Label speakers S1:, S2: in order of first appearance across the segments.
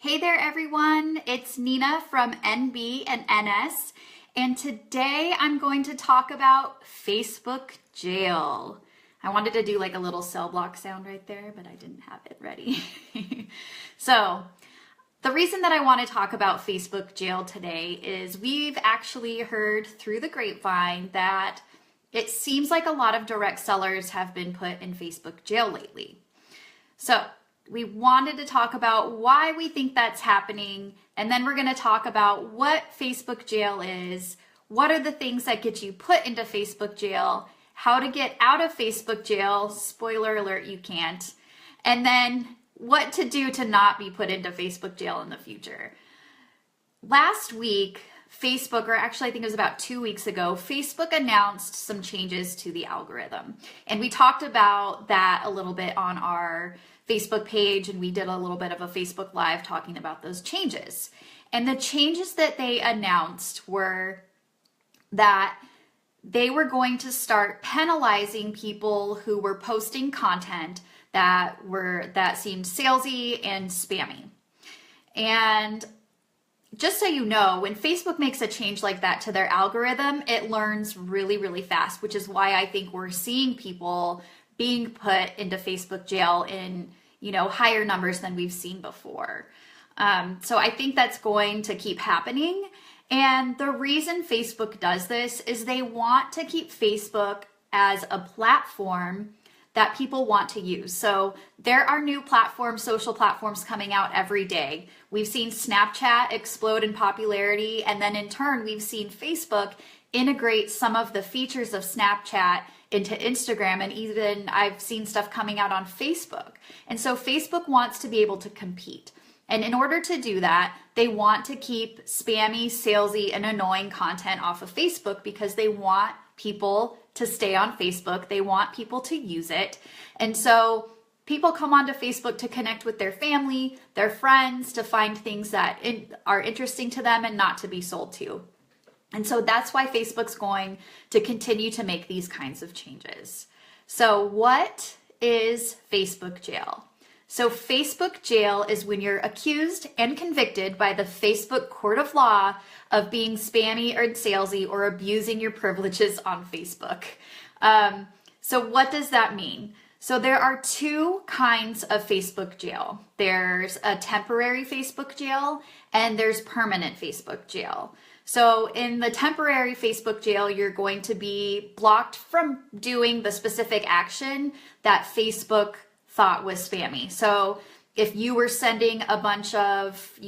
S1: Hey there everyone, it's Nina from nb&ns, and today I'm going to talk about Facebook jail. I wanted to do like a little cell block sound right there, but I didn't have it ready. So the reason that I want to talk about Facebook jail today is we've actually heard through the grapevine that it seems like a lot of direct sellers have been put in Facebook jail lately. So we wanted to talk about why we think that's happening, and then we're going to talk about what Facebook jail is, what are the things that get you put into Facebook jail, how to get out of Facebook jail, spoiler alert, you can't, and then what to do to not be put into Facebook jail in the future. Last week, Facebook, or actually I think it was about 2 weeks ago, Facebook announced some changes to the algorithm. And we talked about that a little bit on our Facebook page, and we did a little bit of a Facebook Live talking about those changes. And the changes that they announced were that they were going to start penalizing people who were posting content that seemed salesy and spammy. And just so you know, when Facebook makes a change like that to their algorithm, it learns really, really fast, which is why I think we're seeing people being put into Facebook jail in, higher numbers than we've seen before. So I think that's going to keep happening. And the reason Facebook does this is they want to keep Facebook as a platform that people want to use. So there are new platforms, social platforms coming out every day. We've seen Snapchat explode in popularity, and then in turn, we've seen Facebook integrate some of the features of Snapchat into Instagram, and even I've seen stuff coming out on Facebook. And so Facebook wants to be able to compete. And in order to do that, they want to keep spammy, salesy, and annoying content off of Facebook because they want people to stay on Facebook. They want people to use it. And so people come onto Facebook to connect with their family, their friends, to find things that are interesting to them and not to be sold to. And so that's why Facebook's going to continue to make these kinds of changes. So what is Facebook jail? So Facebook jail is when you're accused and convicted by the Facebook court of law of being spammy or salesy or abusing your privileges on Facebook. So what does that mean? So there are two kinds of Facebook jail. There's a temporary Facebook jail and there's permanent Facebook jail. So in the temporary Facebook jail, you're going to be blocked from doing the specific action that Facebook thought was spammy. So if you were sending a bunch of,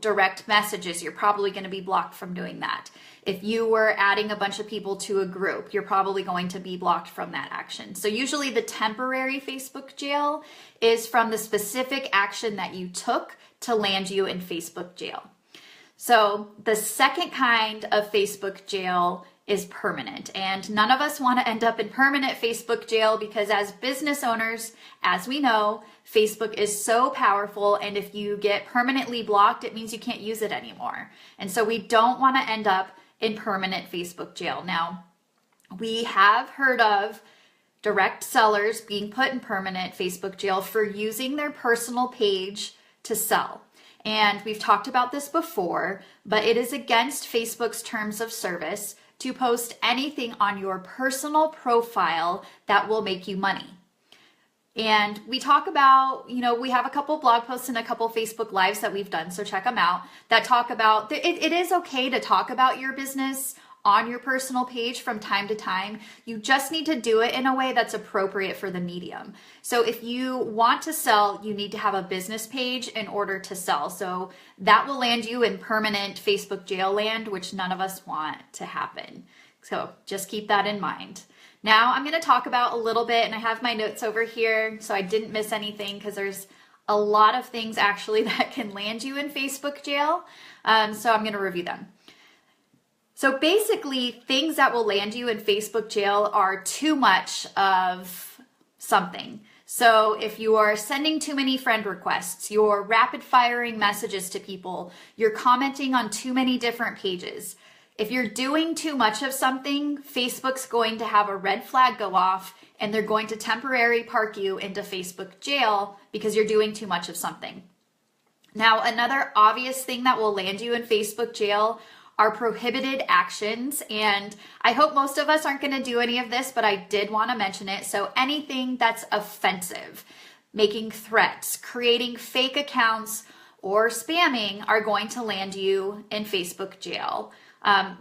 S1: direct messages, you're probably going to be blocked from doing that. If you were adding a bunch of people to a group, you're probably going to be blocked from that action. So usually the temporary Facebook jail is from the specific action that you took to land you in Facebook jail. So the second kind of Facebook jail is permanent, and none of us want to end up in permanent Facebook jail because as business owners, as we know, Facebook is so powerful, and if you get permanently blocked, it means you can't use it anymore. And so we don't want to end up in permanent Facebook jail. Now, we have heard of direct sellers being put in permanent Facebook jail for using their personal page to sell. And we've talked about this before, but it is against Facebook's terms of service to post anything on your personal profile that will make you money. And we talk about, we have a couple blog posts and a couple Facebook Lives that we've done, so check them out, that talk about, it is okay to talk about your business on your personal page from time to time. You just need to do it in a way that's appropriate for the medium. So if you want to sell, you need to have a business page in order to sell. So that will land you in permanent Facebook jail land, which none of us want to happen. So just keep that in mind. Now I'm going to talk about a little bit, and I have my notes over here so I didn't miss anything because there's a lot of things actually that can land you in Facebook jail. So I'm going to review them. So basically, things that will land you in Facebook jail are too much of something. So if you are sending too many friend requests, you're rapid firing messages to people, you're commenting on too many different pages. If you're doing too much of something, Facebook's going to have a red flag go off and they're going to temporarily park you into Facebook jail because you're doing too much of something. Now, another obvious thing that will land you in Facebook jail are prohibited actions. And I hope most of us aren't going to do any of this, but I did want to mention it. So anything that's offensive, making threats, creating fake accounts, or spamming are going to land you in Facebook jail.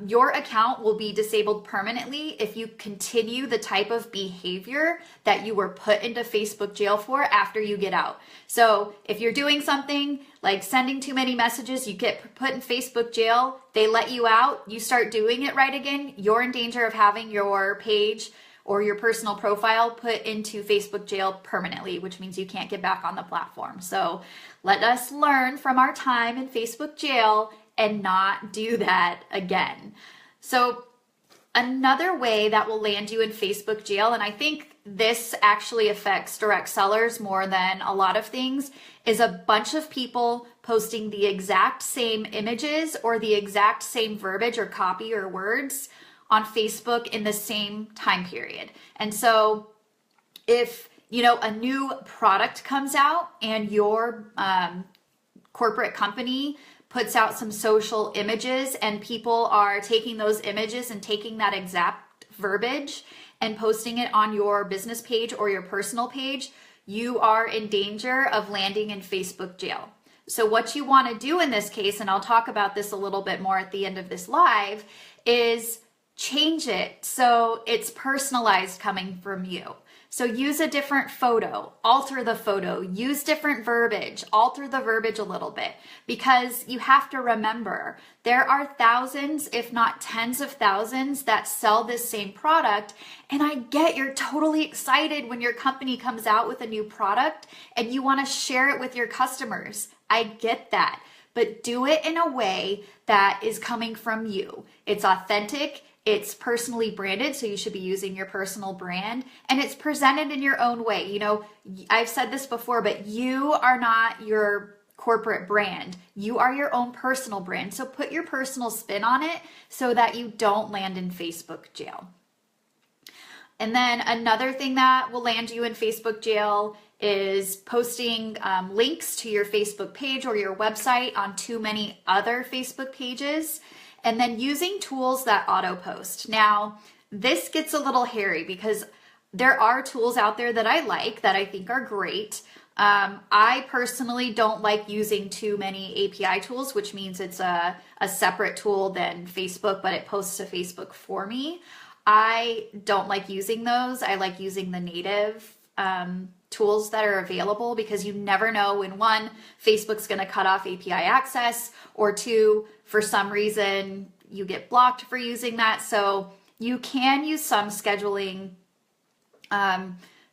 S1: Your account will be disabled permanently if you continue the type of behavior that you were put into Facebook jail for after you get out. So if you're doing something like sending too many messages, you get put in Facebook jail, they let you out, you start doing it right again, you're in danger of having your page or your personal profile put into Facebook jail permanently, which means you can't get back on the platform. So let us learn from our time in Facebook jail and not do that again. So another way that will land you in Facebook jail, and I think this actually affects direct sellers more than a lot of things, is a bunch of people posting the exact same images or the exact same verbiage or copy or words on Facebook in the same time period. And so if a new product comes out and your corporate company puts out some social images and people are taking those images and taking that exact verbiage and posting it on your business page or your personal page, you are in danger of landing in Facebook jail. So what you want to do in this case, and I'll talk about this a little bit more at the end of this live, is change it so it's personalized coming from you. So use a different photo, alter the photo, use different verbiage, alter the verbiage a little bit, because you have to remember there are thousands, if not tens of thousands, that sell this same product. And I get you're totally excited when your company comes out with a new product and you want to share it with your customers. I get that, but do it in a way that is coming from you. It's authentic. It's personally branded, so you should be using your personal brand, and it's presented in your own way. I've said this before, but you are not your corporate brand. You are your own personal brand. So put your personal spin on it so that you don't land in Facebook jail. And then another thing that will land you in Facebook jail is posting links to your Facebook page or your website on too many other Facebook pages. And then using tools that auto post. Now, this gets a little hairy because there are tools out there that I like that I think are great. I personally don't like using too many API tools, which means it's a separate tool than Facebook, but it posts to Facebook for me. I don't like using those. I like using the native tools that are available, because you never know when, one, Facebook's going to cut off API access, or two, for some reason you get blocked for using that. So you can use some scheduling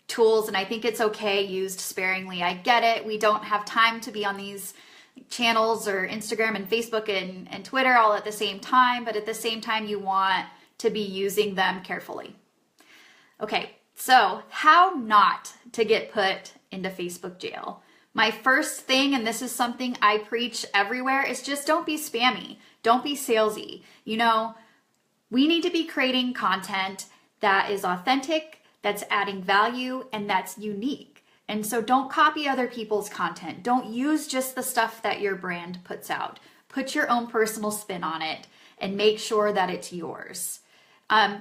S1: tools, and I think it's okay used sparingly. I get it. We don't have time to be on these channels or Instagram and Facebook and Twitter all at the same time, but at the same time you want to be using them carefully. Okay. So how not to get put into Facebook jail? My first thing, and this is something I preach everywhere, is just don't be spammy. Don't be salesy. We need to be creating content that is authentic, that's adding value, and that's unique. And so don't copy other people's content. Don't use just the stuff that your brand puts out. Put your own personal spin on it and make sure that it's yours.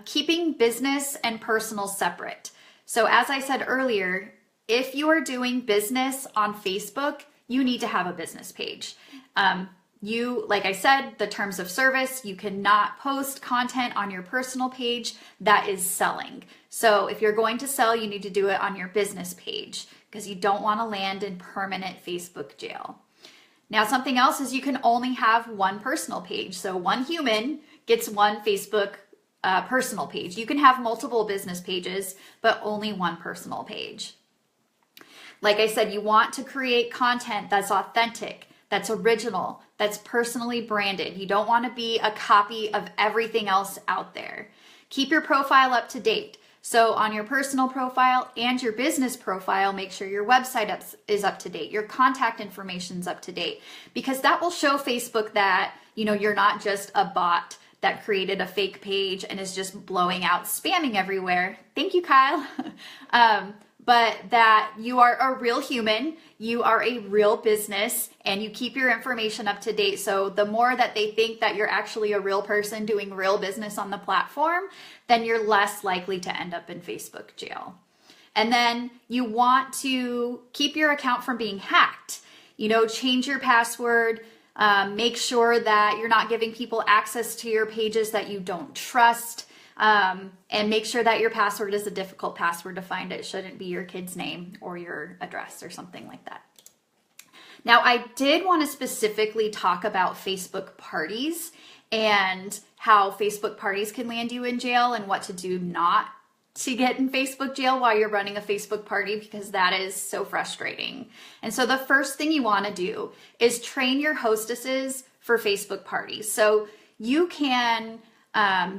S1: Keeping business and personal separate. So as I said earlier, if you are doing business on Facebook, you need to have a business page. Like I said, the terms of service, you cannot post content on your personal page that is selling. So if you're going to sell, you need to do it on your business page, because you don't want to land in permanent Facebook jail. Now, something else is you can only have one personal page. So one human gets one Facebook personal page. You can have multiple business pages, but only one personal page. Like I said, you want to create content that's authentic, that's original, that's personally branded. You don't want to be a copy of everything else out there. Keep your profile up to date. So on your personal profile and your business profile, make sure your website is up to date, your contact information's up to date, because that will show Facebook that, you're not just a bot that created a fake page and is just blowing out spamming everywhere. Thank you, Kyle. but that you are a real human, you are a real business, and you keep your information up to date. So the more that they think that you're actually a real person doing real business on the platform, then you're less likely to end up in Facebook jail. And then you want to keep your account from being hacked. Change your password, make sure that you're not giving people access to your pages that you don't trust, and make sure that your password is a difficult password to find. It shouldn't be your kid's name or your address or something like that. Now, I did want to specifically talk about Facebook parties and how Facebook parties can land you in jail and what to do not to get in Facebook jail while you're running a Facebook party, because that is so frustrating. And so the first thing you want to do is train your hostesses for Facebook parties. So you can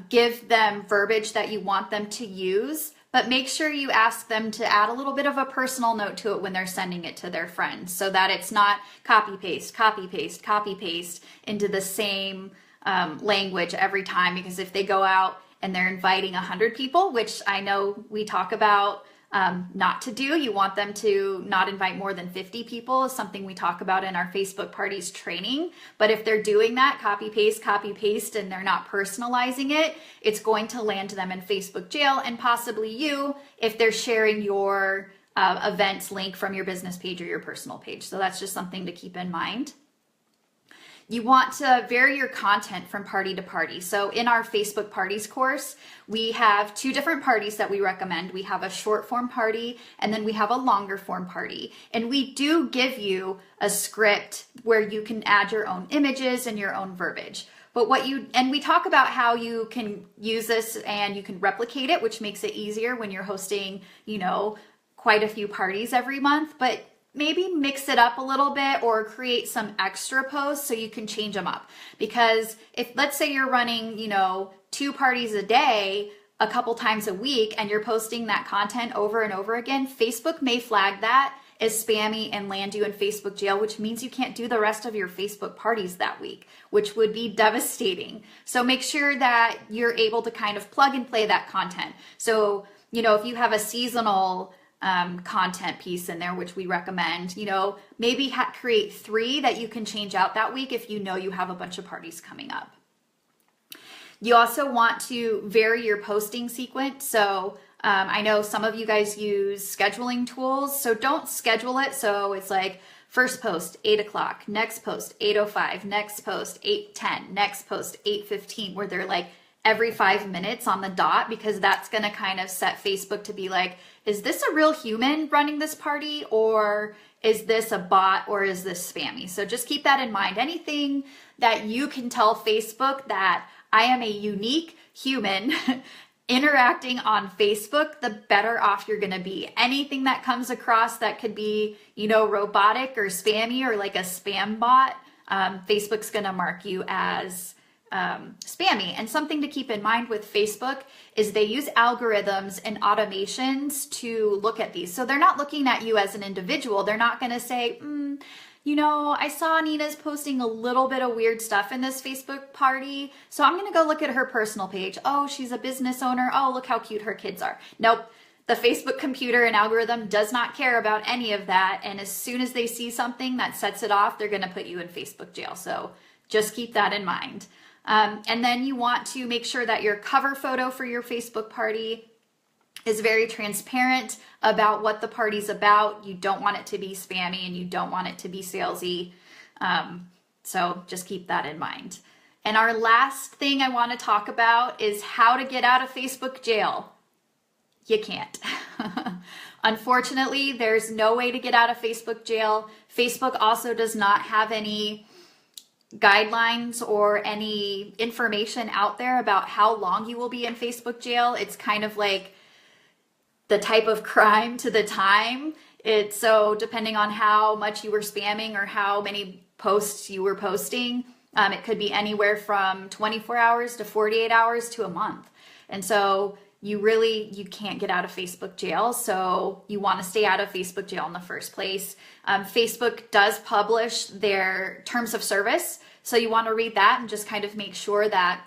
S1: give them verbiage that you want them to use, but make sure you ask them to add a little bit of a personal note to it when they're sending it to their friends, so that it's not copy paste, copy paste, copy paste into the same language every time. Because if they go out and they're inviting 100 people, which I know we talk about not to do, you want them to not invite more than 50 people, is something we talk about in our Facebook parties training. But if they're doing that copy paste, and they're not personalizing it, it's going to land them in Facebook jail, and possibly you if they're sharing your events link from your business page or your personal page. So that's just something to keep in mind. You want to vary your content from party to party. So in our Facebook parties course, we have 2 different parties that we recommend. We have a short form party, and then we have a longer form party. And we do give you a script where you can add your own images and your own verbiage. But we talk about how you can use this and you can replicate it, which makes it easier when you're hosting, quite a few parties every month. But maybe mix it up a little bit or create some extra posts so you can change them up. Because if, let's say you're running, 2 parties a day, a couple times a week, and you're posting that content over and over again, Facebook may flag that as spammy and land you in Facebook jail, which means you can't do the rest of your Facebook parties that week, which would be devastating. So make sure that you're able to kind of plug and play that content. So, if you have a seasonal content piece in there, which we recommend, maybe create 3 that you can change out that week if you have a bunch of parties coming up. You also want to vary your posting sequence. So I know some of you guys use scheduling tools, so don't schedule it so it's like first post 8 o'clock, next post 8:05, next post 8:10, next post 8:15, where they're like every 5 minutes on the dot, because that's going to kind of set Facebook to be like, is this a real human running this party, or is this a bot, or is this spammy? So just keep that in mind. Anything that you can tell Facebook that I am a unique human interacting on Facebook, the better off you're going to be. Anything that comes across that could be, robotic or spammy or like a spam bot, Facebook's going to mark you as spammy. And something to keep in mind with Facebook is they use algorithms and automations to look at these. So they're not looking at you as an individual. They're not going to say, I saw Nina's posting a little bit of weird stuff in this Facebook party, so I'm going to go look at her personal page. Oh, she's a business owner. Oh, look how cute her kids are. Nope. The Facebook computer and algorithm does not care about any of that. And as soon as they see something that sets it off, they're going to put you in Facebook jail. So just keep that in mind. And then you want to make sure that your cover photo for your Facebook party is very transparent about what the party's about. You don't want it to be spammy and you don't want it to be salesy. So just keep that in mind. And our last thing I want to talk about is how to get out of Facebook jail. You can't. Unfortunately, there's no way to get out of Facebook jail. Facebook also does not have any guidelines or any information out there about how long you will be in Facebook jail. It's kind of like the type of crime to the time. It's so depending on how much you were spamming or how many posts you were posting, it could be anywhere from 24 hours to 48 hours to a month. And so you can't get out of Facebook jail. So you want to stay out of Facebook jail in the first place. Facebook does publish their terms of service. So you want to read that and just kind of make sure that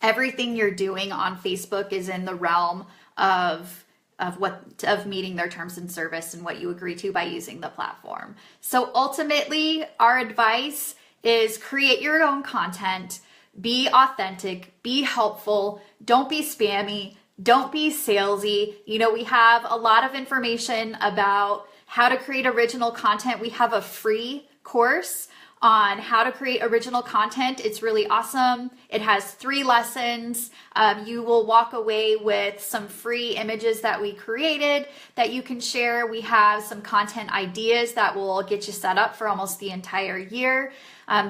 S1: everything you're doing on Facebook is in the realm of of meeting their terms and service and what you agree to by using the platform. So ultimately, our advice is create your own content, be authentic, be helpful, don't be spammy, don't be salesy. You know, we have a lot of information about how to create original content. We have a free course on how to create original content. It's really awesome. It has 3 lessons. You will walk away with some free images that we created that you can share. We have some content ideas that will get you set up for almost the entire year.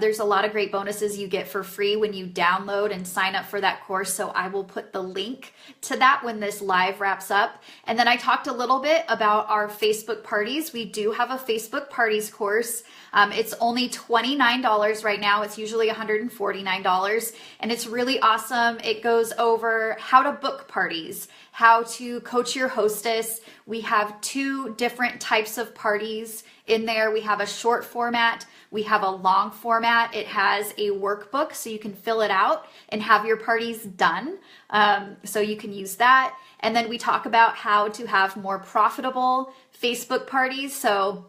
S1: There's a lot of great bonuses you get for free when you download and sign up for that course. So I will put the link to that when this live wraps up. And then I talked a little bit about our Facebook parties. We do have a Facebook parties course. It's only $29 right now. It's usually $149, and it's really awesome. It goes over how to book parties, how to coach your hostess. We have 2 different types of parties in there. We have a short format. We have a long format. It has a workbook so you can fill it out and have your parties done. So you can use that. And then we talk about how to have more profitable Facebook parties. So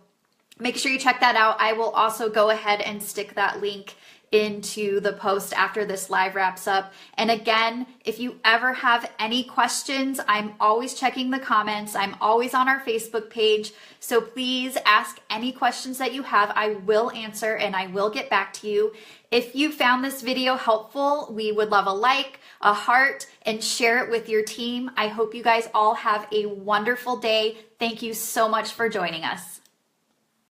S1: make sure you check that out. I will also go ahead and stick that link into the post after this live wraps up. And again, if you ever have any questions, I'm always checking the comments. I'm always on our Facebook page. So please ask any questions that you have. I will answer and I will get back to you. If you found this video helpful, we would love a like, a heart, and share it with your team. I hope you guys all have a wonderful day. Thank you so much for joining us.